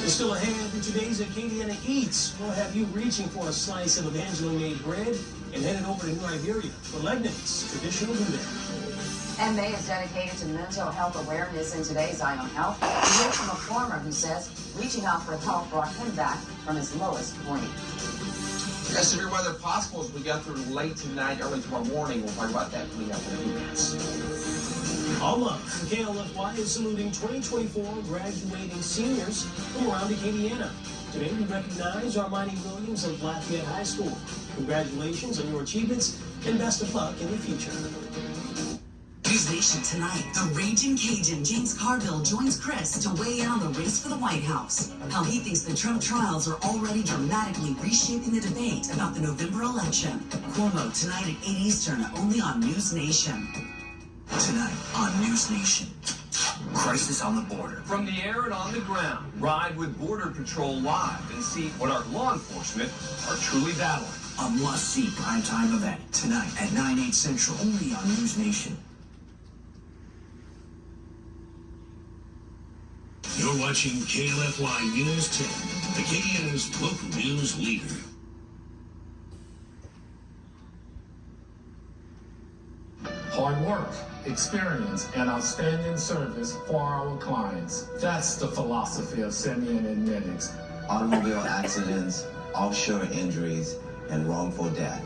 It's still ahead in today's Acadiana Eats. We'll have you reaching for a slice of evangeline-made bread and headed over to New Iberia for Lebanon's traditional boudin. And May is dedicated to mental health awareness in today's Eye on Health. We hear from a farmer who says reaching out for help brought him back from his lowest point. As severe weather possible as we go through late tonight, early tomorrow morning. We'll talk about that coming up in a few minutes. All month, KLFY is saluting 2024 graduating seniors from around Acadiana. Today we recognize Armani Williams of Lafayette High School. Congratulations on your achievements and best of luck in the future. News Nation tonight. The Raging Cajun James Carville joins Chris to weigh in on the race for the White House. How he thinks the Trump trials are already dramatically reshaping the debate about the November election. Cuomo tonight at 8 Eastern, only on News Nation. Tonight on News Nation. Crisis on the border. From the air and on the ground, ride with Border Patrol Live and see what our law enforcement are truly battling. A must-see primetime event tonight at 9/8 Central, only on News Nation. You're watching KLFY News 10, Acadiana's local news leader. Hard work, experience, and outstanding service for our clients. That's the philosophy of Simeon and Minix. Automobile accidents, offshore injuries, and wrongful death.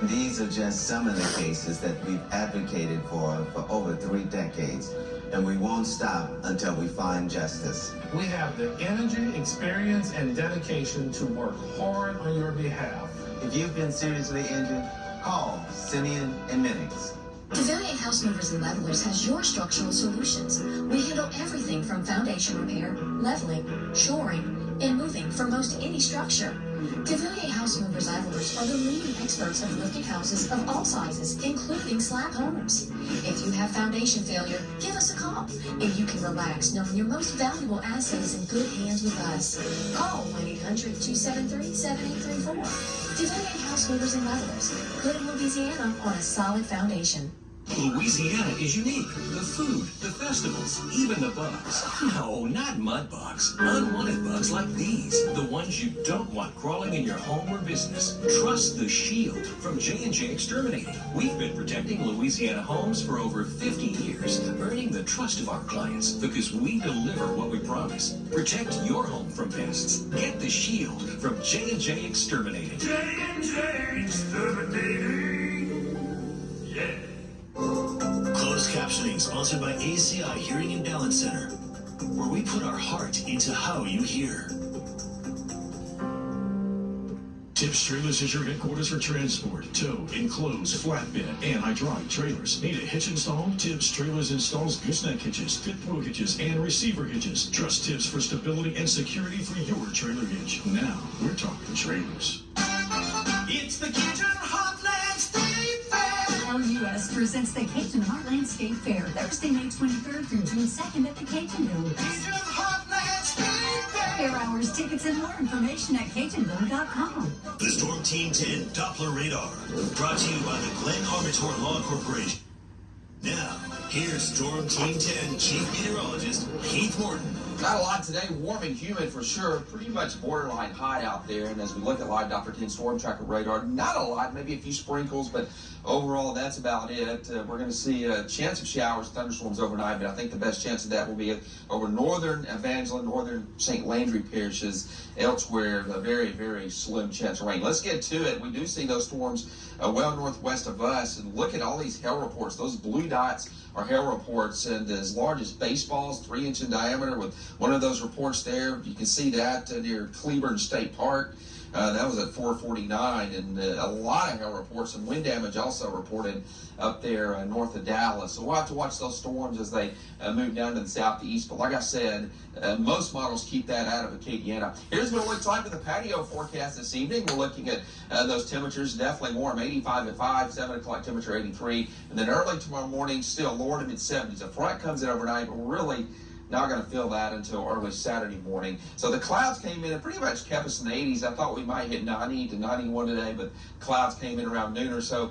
These are just some of the cases that we've advocated for over 3 decades, and we won't stop until we find justice. We have the energy, experience, and dedication to work hard on your behalf. If you've been seriously injured, call Simeon and Minix. Devillier House Movers and Levelers has your structural solutions. We handle everything from foundation repair, leveling, shoring, and moving for most any structure. Devillier House Movers and Levelers are the leading experts of lifting houses of all sizes, including slab homes. If you have foundation failure, give us a call, and you can relax knowing your most valuable asset is in good hands with us. Call 1-800-273-7834. Devillier House Movers and Levelers, putting Louisiana on a solid foundation. Louisiana is unique. The food, the festivals, even the bugs. No, not mud bugs. Unwanted bugs like these. The ones you don't want crawling in your home or business. Trust the Shield from J&J Exterminating. We've been protecting Louisiana homes for over 50 years, earning the trust of our clients because we deliver what we promise. Protect your home from pests. Get the Shield from J&J Exterminating. J&J Exterminating. Yeah. Closed captioning sponsored by ACI Hearing and Balance Center, where we put our heart into how you hear. Tips Trailers is your headquarters for transport, tow, enclosed, flatbed, and hydraulic trailers. Need a hitch installed? Tips Trailers installs gooseneck hitches, pit throw hitches, and receiver hitches. Trust Tips for stability and security for your trailer hitch. Now, we're talking trailers. It's the Cajun Heartland State Fair. LUS presents the Cajun Heartland State Fair, Thursday, May 23rd through June 2nd at the Cajun Dome. Cajun Heartland State Fair. Fair hours, tickets, and more information at CajunDome.com. The Storm Team 10 Doppler Radar, brought to you by the Glen Armator Law Corporation. Now, here's Storm Team 10 Chief Meteorologist Keith Morton. Not a lot today, warm and humid for sure, pretty much borderline hot out there. And as we look at live Doppler 10 storm tracker radar, not a lot, maybe a few sprinkles, but overall that's about it. We're going to see a chance of showers, thunderstorms overnight, but I think the best chance of that will be over northern Evangeline, northern St. Landry parishes. Elsewhere, a very, very slim chance of rain. Let's get to it. We do see those storms well northwest of us, and look at all these hail reports. Those blue dots are hail reports, and as large as baseballs, 3-inch in diameter, with one of those reports there. You can see that near Cleburne State Park. That was at 4:49, and a lot of hail reports and wind damage also reported up there north of Dallas. So we'll have to watch those storms as they move down to the southeast. But like I said, most models keep that out of Acadiana. Here's what it looks like with the patio forecast this evening. We're looking at those temperatures, definitely warm, 85 at 5, 7 o'clock temperature 83, and then early tomorrow morning, still lower to mid-70s. A front comes in overnight, but we're really not going to feel that until early Saturday morning. So the clouds came in and pretty much kept us in the 80s. I thought we might hit 90 to 91 today, but clouds came in around noon or so.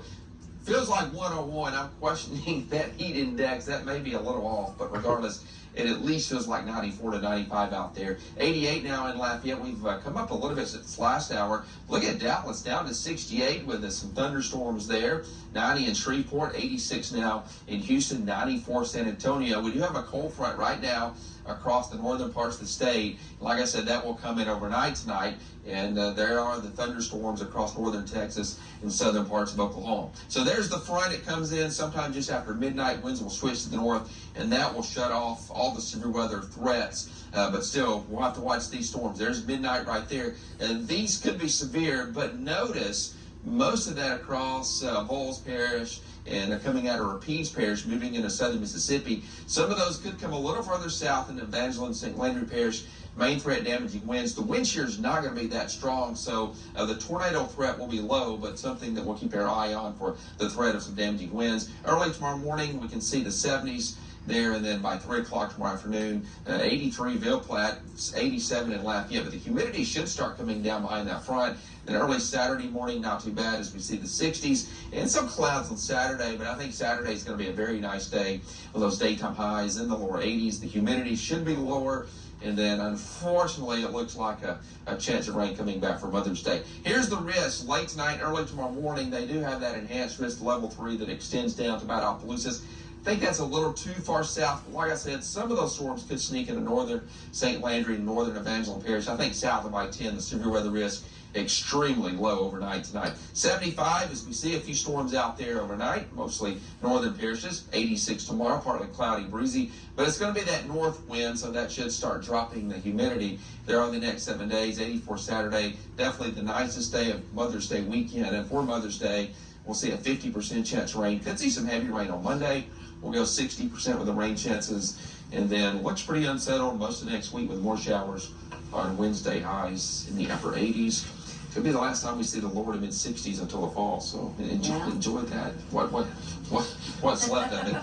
Feels like 101. I'm questioning that heat index. That may be a little off, but regardless, It at least feels like 94 to 95 out there. 88 now in Lafayette. We've come up a little bit since last hour. Look at Dallas down to 68 with some thunderstorms there. 90 in Shreveport, 86 now in Houston, 94 San Antonio. We do have a cold front right now across the northern parts of the state. Like I said, that will come in overnight tonight, and there are the thunderstorms across northern Texas and southern parts of Oklahoma. So there's the front. It comes in sometime just after midnight. Winds will switch to the north, and that will shut off all the severe weather threats. But still, we'll have to watch these storms. There's midnight right there, and these could be severe, but notice most of that across Bowles Parish and coming out of Rapides Parish, moving into southern Mississippi. Some of those could come a little further south in Evangeline, St. Landry Parish. Main threat damaging winds. The wind shear is not going to be that strong, so the tornado threat will be low, but something that we'll keep our eye on for the threat of some damaging winds. Early tomorrow morning, we can see the 70s there, and then by 3 o'clock tomorrow afternoon, 83 Ville Platte, 87 in Lafayette, but the humidity should start coming down behind that front. Then early Saturday morning, not too bad as we see the 60s and some clouds on Saturday, but I think Saturday is going to be a very nice day with those daytime highs in the lower 80s. The humidity should be lower, and then unfortunately it looks like a chance of rain coming back for Mother's Day. Here's the risk. Late tonight, early tomorrow morning, they do have that enhanced risk level 3 that extends down to about Opelousas. I think that's a little too far south. Like I said, some of those storms could sneak into northern St. Landry and northern Evangeline Parish. I think south of I-10, the severe weather risk extremely low overnight tonight. 75 as we see a few storms out there overnight, mostly northern parishes. 86 tomorrow, partly cloudy, breezy, but it's going to be that north wind, so that should start dropping the humidity there on the next 7 days. 84 Saturday, definitely the nicest day of Mother's Day weekend, and for Mother's Day, we'll see a 50% chance of rain. Could see some heavy rain on Monday. We'll go 60% with the rain chances, and then looks pretty unsettled most of next week with more showers on Wednesday. Highs in the upper 80s. Could be the last time we see the lower to mid 60s until the fall. So enjoy that. What's left of it?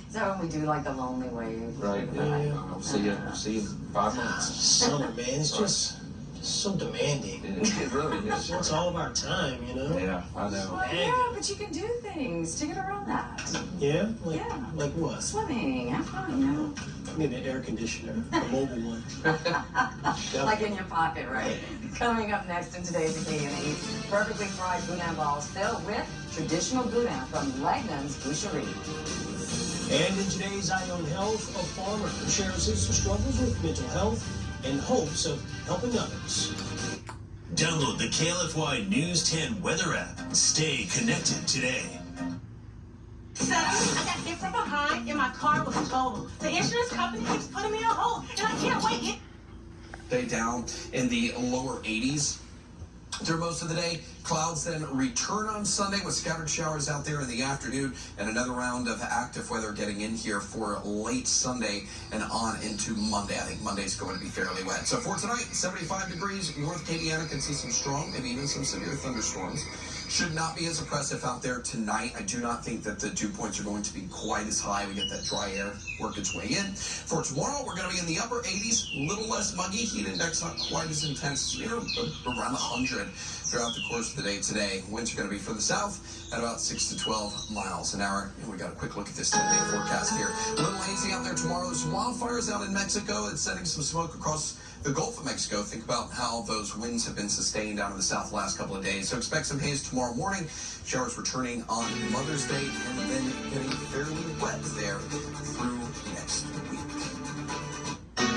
Is that when we do like the lonely wave? Right. Yeah. I'll see you in 5 months. Summer, man, it's just so demanding. It really is. It's all of our time, you know? Yeah, I know. Well, yeah, but you can do things to get around that. Yeah? Yeah. Like what? Swimming, have fun, you know? I need an air conditioner, a mobile one. Like in your pocket, right? Coming up next in today's Acadian Eats, perfectly fried boudin balls filled with traditional boudin from Lagnan's Boucherie. And in today's Eye on Health, a farmer shares his struggles with mental health and hopes of helping others. Download the KLFY News 10 weather app. Stay connected today. Sir, I got hit from behind and my car was totaled. The insurance company keeps putting me on hold, and I can't wait. Day down in the lower 80s through most of the day. Clouds then return on Sunday with scattered showers out there in the afternoon, and another round of active weather getting in here for late Sunday and on into Monday. I think Monday's going to be fairly wet. So for tonight, 75 degrees. North Acadiana can see some strong, maybe even some severe thunderstorms. Should not be as oppressive out there tonight. I do not think that the dew points are going to be quite as high. We get that dry air work its way in. For tomorrow, we're going to be in the upper 80s, a little less muggy. Heat index not quite as intense, around 100 throughout the course of the day today. Winds are going to be for the south at about 6 to 12 miles an hour. And we got a quick look at this 10-day forecast here. A little hazy out there tomorrow. There's some wildfires out in Mexico. It's sending some smoke across the Gulf of Mexico. Think about how those winds have been sustained down in the south the last couple of days. So expect some haze tomorrow morning. Showers returning on Mother's Day and then getting fairly wet there through next week.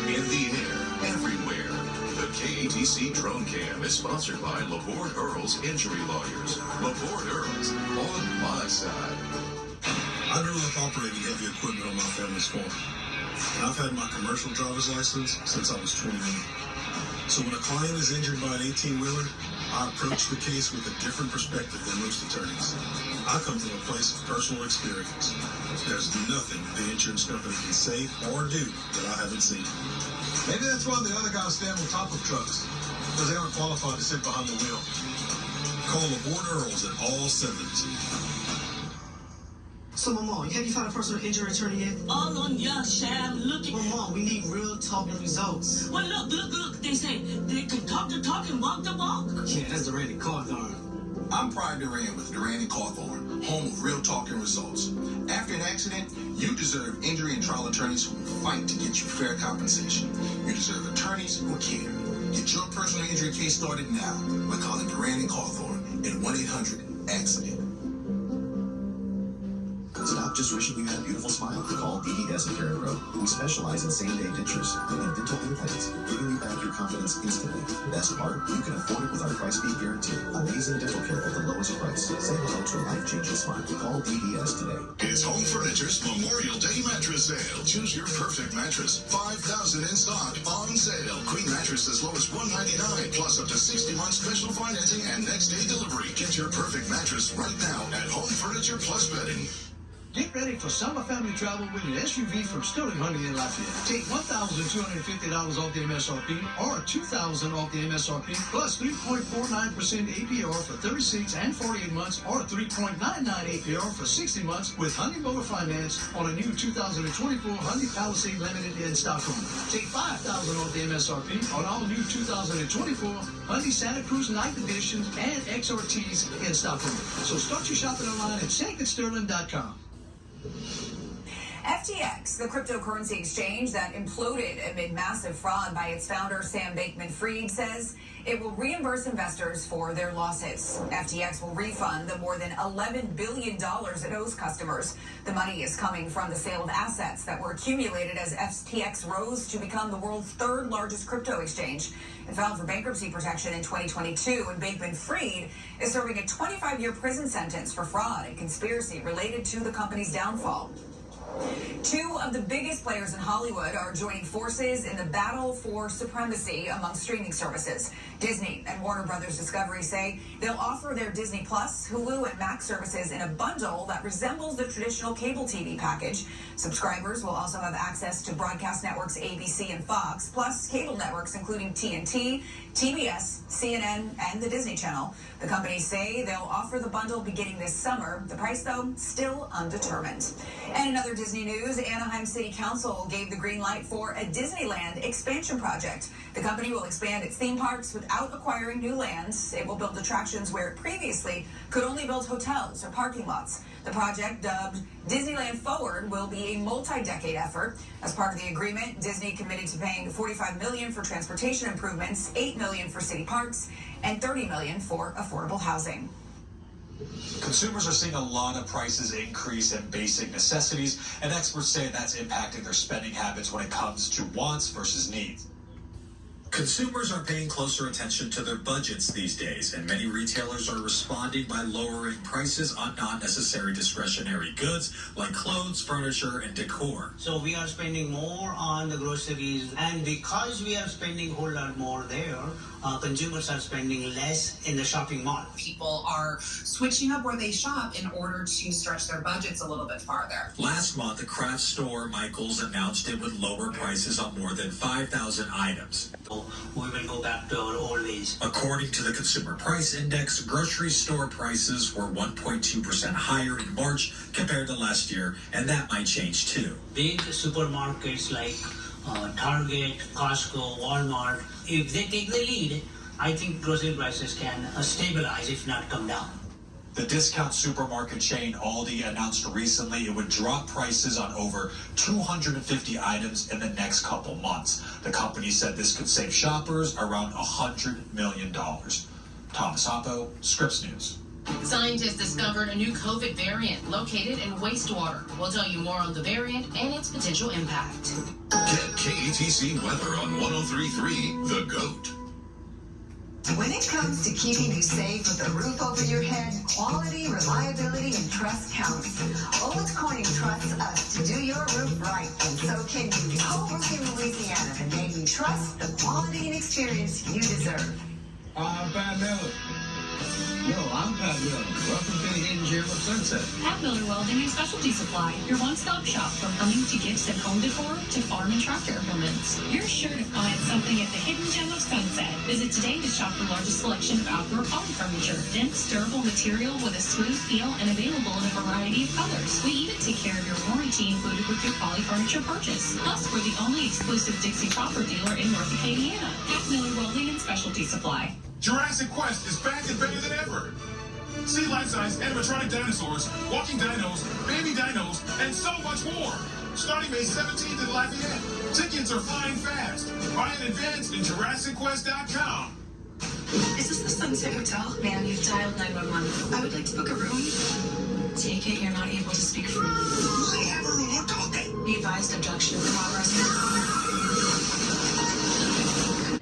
In the air, everywhere. The KATC Drone Cam is sponsored by Laborde Earls Injury Lawyers. Laborde Earls, on my side. I grew up operating heavy equipment on my family's farm. And I've had my commercial driver's license since I was 21. So when a client is injured by an 18-wheeler, I approach the case with a different perspective than most attorneys. I come from a place of personal experience. There's nothing the insurance company can say or do that I haven't seen. Maybe that's why the other guys stand on top of trucks, because they aren't qualified to sit behind the wheel. Call Laborde Earls at all 7s. So, Mama, have you found a personal injury attorney yet? All on your shab looking. Mama, we need real talking results. Well, look. They say they can talk the talk and walk the walk. Yeah, that's the Randy Carr darn. I'm Pride Duran with Duran & Cawthorn, home of real talk and results. After an accident, you deserve injury and trial attorneys who will fight to get you fair compensation. You deserve attorneys who care. Get your personal injury case started now by calling Duran & Cawthorn at 1-800-ACCIDENT. Stop just wishing you had a beautiful smile. Call DDS and Care Pro. We specialize in same-day dentures and dental implants, giving you back your confidence instantly. Best part, you can afford it with our price beat guarantee. Amazing dental care at the lowest price. Say hello to a life-changing smile. Call DDS today. It's Home Furniture's Memorial Day mattress sale. Choose your perfect mattress. 5,000 in stock on sale. Queen mattress as low as $199, plus up to 60 months special financing and next day delivery. Get your perfect mattress right now at Home Furniture Plus Bedding. Get ready for summer family travel with an SUV from Sterling Honey in Lafayette. Take $1,250 off the MSRP or $2,000 off the MSRP plus 3.49% APR for 36 and 48 months or 3.99 APR for 60 months with Honey Motor Finance on a new 2024 Honey Palisade Limited in Stockholm. Take $5,000 off the MSRP on all new 2024 Honey Santa Cruz Night Editions and XRTs in Stockholm. So start your shopping online at shakeitsterling.com. FTX, the cryptocurrency exchange that imploded amid massive fraud by its founder, Sam Bankman-Fried, says it will reimburse investors for their losses. FTX will refund the more than $11 billion it owes customers. The money is coming from the sale of assets that were accumulated as FTX rose to become the world's third largest crypto exchange. It filed for bankruptcy protection in 2022, and Bankman-Fried is serving a 25-year prison sentence for fraud and conspiracy related to the company's downfall. Two of the biggest players in Hollywood are joining forces in the battle for supremacy among streaming services. Disney and Warner Brothers Discovery say they'll offer their Disney Plus, Hulu, and Max services in a bundle that resembles the traditional cable TV package. Subscribers will also have access to broadcast networks ABC and Fox, plus cable networks including TNT, TBS, CNN, and the Disney Channel. The companies say they'll offer the bundle beginning this summer. The price, though, still undetermined. And another Disney news, Anaheim City Council gave the green light for a Disneyland expansion project. The company will expand its theme parks without acquiring new land. It will build attractions where it previously could only build hotels or parking lots. The project, dubbed Disneyland Forward, will be a multi-decade effort. As part of the agreement, Disney committed to paying $45 million for transportation improvements, $8 million for city parks, and $30 million for affordable housing. Consumers are seeing a lot of prices increase in basic necessities, and experts say that's impacting their spending habits when it comes to wants versus needs. Consumers are paying closer attention to their budgets these days, and many retailers are responding by lowering prices on non-necessary discretionary goods like clothes, furniture, and decor. So we are spending more on the groceries, and because we are spending a whole lot more there, consumers are spending less in the shopping mall. People are switching up where they shop in order to stretch their budgets a little bit farther. Last month, the craft store Michaels announced it would lower prices on more than 5,000 items. We will go back to our old ways. According to the Consumer Price Index, grocery store prices were 1.2% higher in March compared to last year, and that might change too. Big supermarkets like Target, Costco, Walmart, if they take the lead, I think grocery prices can stabilize, if not come down. The discount supermarket chain Aldi announced recently it would drop prices on over 250 items in the next couple months. The company said this could save shoppers around $100 million. Thomas Hoppo, Scripps News. Scientists discovered a new COVID variant located in wastewater. We'll tell you more on the variant and its potential impact. Get KATC weather on 103.3 The GOAT. When it comes to keeping you safe with a roof over your head, quality, reliability, and trust counts. Owens Corning trusts us to do your roof right, and so can you. Home Roofing Louisiana, the name you trust, the quality and experience you deserve. I'm Pat Miller. No, I'm Pat Miller. Welcome to the Hidden Gem of Sunset. Pat Miller Welding and Specialty Supply, your one-stop shop from plumbing to gifts and home decor to farm and tractor implements. You're sure to find something at the Hidden Gem of Sunset. Visit today to shop the largest selection of outdoor poly furniture. Dense, durable material with a smooth feel and available in a variety of colors. We even take care of your warranty included with your poly furniture purchase. Plus, we're the only exclusive Dixie Cropper dealer in North Acadiana. Pat Miller Welding and Specialty Supply. Jurassic Quest is back and better than ever. See life-size animatronic dinosaurs, walking dinos, baby dinos, and so much more. Starting May 17th in Lafayette. Tickets are flying fast. Buy in advance at JurassicQuest.com. Is this the Sunset Hotel? Ma'am, you've dialed 911. I would like to book a room. Take it you're not able to speak freely. I have a room. Be advised, abduction in progress.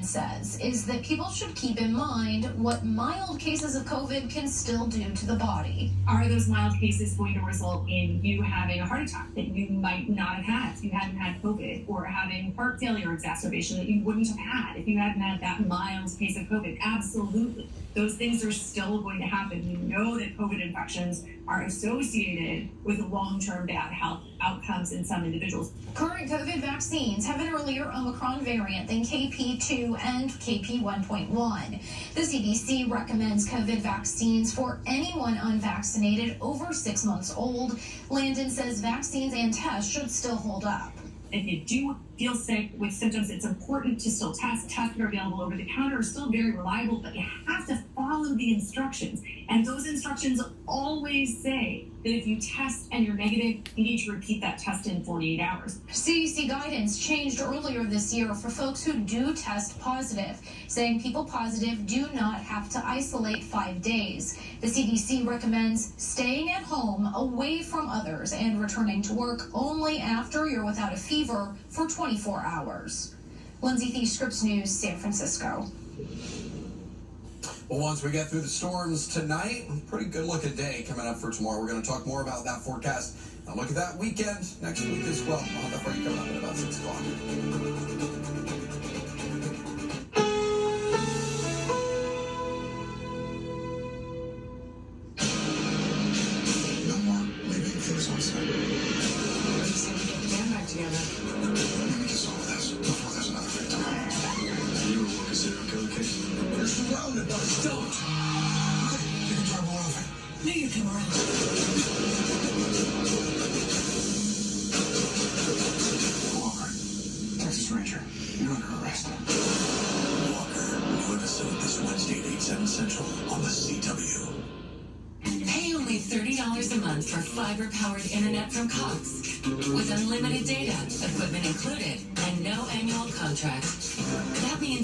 Says is that people should keep in mind what mild cases of COVID can still do to the body. Are those mild cases going to result in you having a heart attack that you might not have had if you hadn't had COVID, or having heart failure exacerbation that you wouldn't have had if you hadn't had that mild case of COVID? Absolutely. Those things are still going to happen. We know that COVID infections are associated with long-term bad health outcomes in some individuals. Current COVID vaccines have an earlier Omicron variant than KP2 and KP1.1. The CDC recommends COVID vaccines for anyone unvaccinated over 6 months old. Landon says vaccines and tests should still hold up. If you do feel sick with symptoms, it's important to still test. Tests that are available over the counter are still very reliable, but you have to follow the instructions. And those instructions always say that if you test and you're negative, you need to repeat that test in 48 hours. CDC guidance changed earlier this year for folks who do test positive, saying people positive do not have to isolate 5 days. The CDC recommends staying at home away from others and returning to work only after you're without a fever for 24 hours. Lindsay Thies, Scripps News, San Francisco. Well, once we get through the storms tonight, pretty good looking day coming up for tomorrow. We're going to talk more about that forecast and look at that weekend next week as well. I'll have that for you coming up at about 6 o'clock. No more leaving things on site. We just need to get the band back together. Let me get solve this before there's another victim. You were working serial killer case? You're surrounded, but don't. Okay, you can drive all over. No, you can run. Walker, Texas Ranger, you're under arrest. Walker, new episode this Wednesday at 8/7 Central on the CW. Pay only $30 a month for fiber-powered internet from Cox. With unlimited data, equipment included, and no annual contract. That means